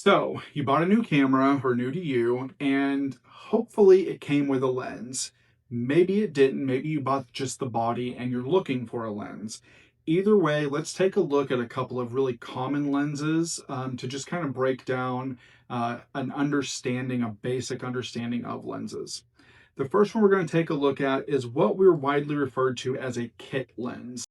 So you bought a new camera, or new to you, and hopefully it came with a lens. Maybe it didn't. Maybe you bought just the body and you're looking for a lens. Either way, let's take a look at a couple of really common lenses to just kind of break down an understanding, a basic understanding of lenses. The first one we're going to take a look at is what we're widely referred to as a kit lens.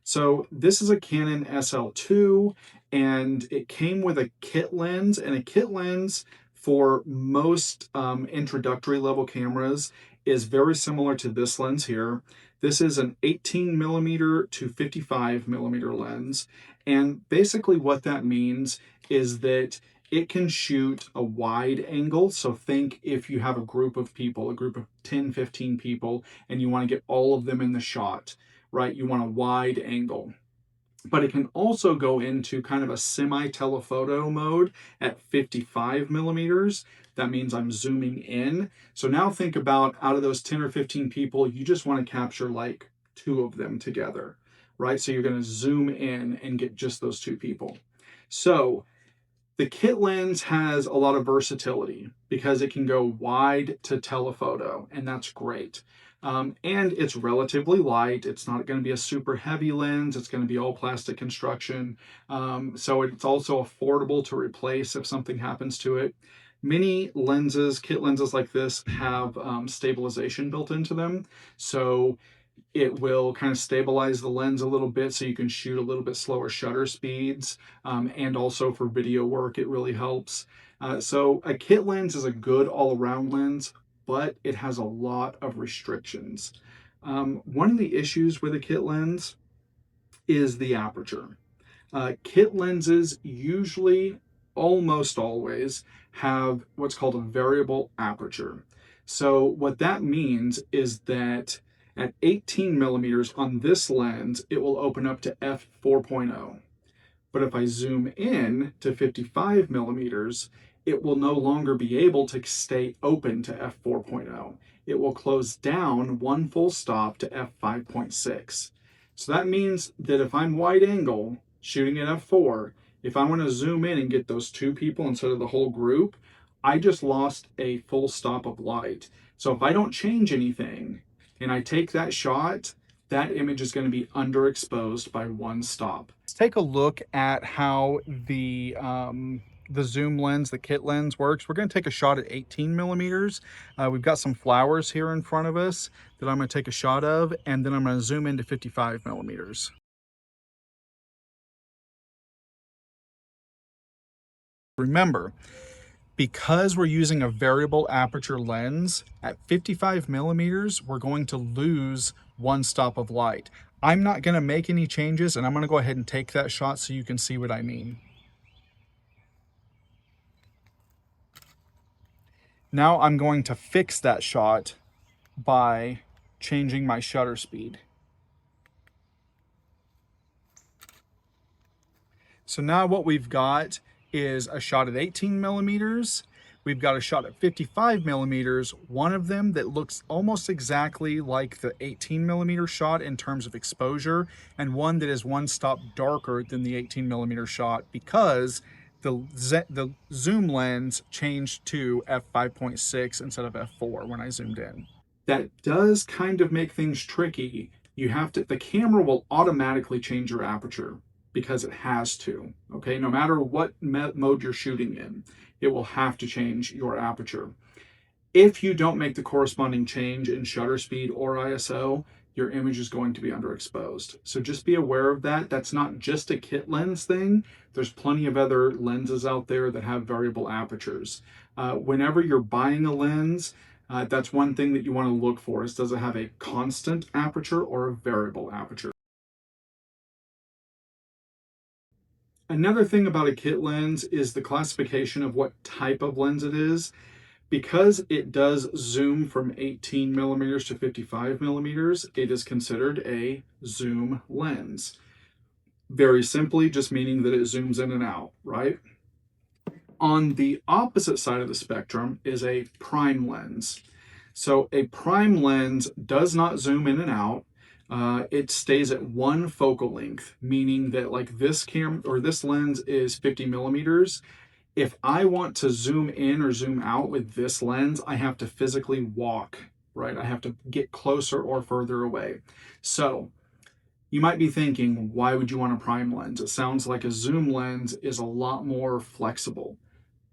So this is a Canon SL2 and it came with a kit lens, and a kit lens for most introductory level cameras is very similar to this lens here. This is an 18 millimeter to 55 millimeter lens. And basically what that means is that it can shoot a wide angle. So think if you have a group of people, a group of 10, 15 people, and you want to get all of them in the shot, right? You want a wide angle. But it can also go into kind of a semi-telephoto mode at 55 millimeters. That means I'm zooming in. So now think about, out of those 10 or 15 people, you just want to capture like two of them together, right? So you're going to zoom in and get just those two people. So the kit lens has a lot of versatility because it can go wide to telephoto, and that's great. And it's relatively light. It's not going to be a super heavy lens. It's going to be all plastic construction. So it's also affordable to replace if something happens to it. Many lenses, kit lenses like this, have stabilization built into them. So it will kind of stabilize the lens a little bit so you can shoot a little bit slower shutter speeds. And also for video work, it really helps. So a kit lens is a good all-around lens, but it has a lot of restrictions. One of the issues with a kit lens is the aperture. Kit lenses usually, almost always, have what's called a variable aperture. So what that means is that at 18 millimeters on this lens, it will open up to f4.0. But if I zoom in to 55 millimeters, it will no longer be able to stay open to f4.0. It will close down one full stop to f5.6. So that means that if I'm wide angle shooting at f4, if I want to zoom in and get those two people instead of the whole group, I just lost a full stop of light. So if I don't change anything and I take that shot, that image is going to be underexposed by one stop. Let's take a look at how the zoom lens, the kit lens, works. We're going to take a shot at 18 millimeters. We've got some flowers here in front of us that I'm going to take a shot of, and then I'm going to zoom into 55 millimeters. Remember, because we're using a variable aperture lens, at 55 millimeters, we're going to lose one stop of light. I'm not going to make any changes, and I'm going to go ahead and take that shot so you can see what I mean. Now I'm going to fix that shot by changing my shutter speed. So now what we've got is a shot at 18 millimeters. We've got a shot at 55 millimeters, one of them that looks almost exactly like the 18 millimeter shot in terms of exposure, and one that is one stop darker than the 18 millimeter shot because the zoom lens changed to f5.6 instead of f4 when I zoomed in. That does kind of make things tricky. The camera will automatically change your aperture because it has to, okay? No matter what mode you're shooting in, it will have to change your aperture. If you don't make the corresponding change in shutter speed or ISO, your image is going to be underexposed. So just be aware of that. That's not just a kit lens thing. There's plenty of other lenses out there that have variable apertures. Whenever you're buying a lens, that's one thing that you want to look for is, does it have a constant aperture or a variable aperture? Another thing about a kit lens is the classification of what type of lens it is. Because it does zoom from 18 millimeters to 55 millimeters, it is considered a zoom lens. Very simply, just meaning that it zooms in and out, right? On the opposite side of the spectrum is a prime lens. So a prime lens does not zoom in and out. It stays at one focal length, meaning that like this camera or this lens is 50 millimeters. If I want to zoom in or zoom out with this lens, I have to physically walk, right? I have to get closer or further away. So you might be thinking, why would you want a prime lens? It sounds like a zoom lens is a lot more flexible.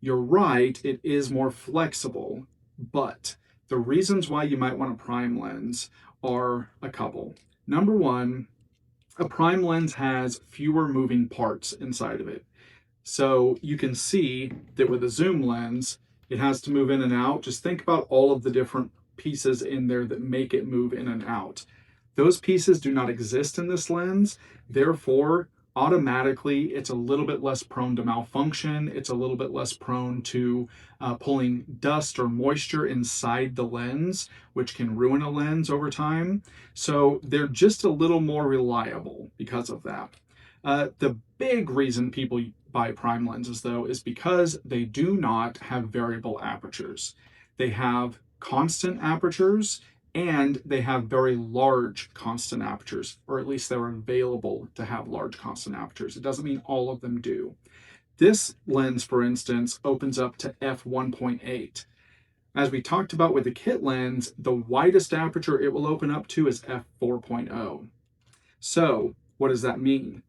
You're right, it is more flexible, but the reasons why you might want a prime lens are a couple. Number one, a prime lens has fewer moving parts inside of it. So you can see that with a zoom lens, it has to move in and out. Just think about all of the different pieces in there that make it move in and out. Those pieces do not exist in this lens. Therefore, automatically, it's a little bit less prone to malfunction. It's a little bit less prone to pulling dust or moisture inside the lens, which can ruin a lens over time. So they're just a little more reliable because of that. The big reason people buy prime lenses, though, is because they do not have variable apertures. They have constant apertures and they have very large constant apertures, or at least they're available to have large constant apertures. It doesn't mean all of them do. This lens, for instance, opens up to f1.8. As we talked about with the kit lens, the widest aperture it will open up to is f4.0. So, what does that mean?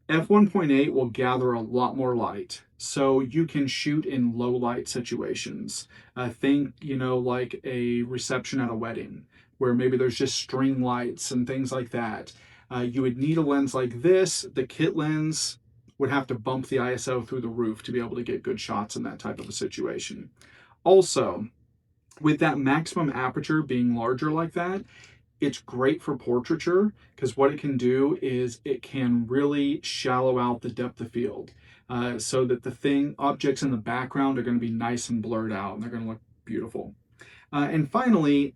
F1.8 will gather a lot more light, so you can shoot in low light situations. Think, like a reception at a wedding, where maybe there's just string lights and things like that. You would need a lens like this. The kit lens would have to bump the ISO through the roof to be able to get good shots in that type of a situation. Also, with that maximum aperture being larger like that, it's great for portraiture because what it can do is it can really shallow out the depth of field so that objects in the background are going to be nice and blurred out and they're going to look beautiful. And finally,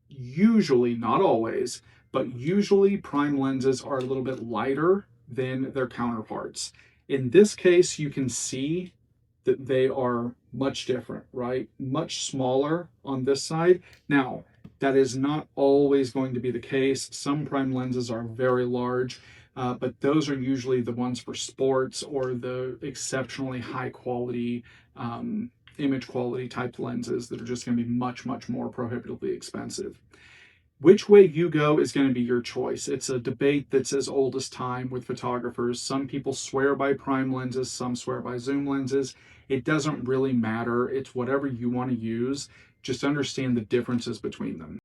usually, not always, but usually prime lenses are a little bit lighter than their counterparts. In this case, you can see that they are much different, right? Much smaller on this side. Now, that is not always going to be the case. Some prime lenses are very large, but those are usually the ones for sports or the exceptionally high quality image quality type lenses that are just going to be much, much more prohibitively expensive. Which way you go is going to be your choice. It's a debate that's as old as time with photographers. Some people swear by prime lenses, some swear by zoom lenses. It doesn't really matter. It's whatever you want to use. Just understand the differences between them.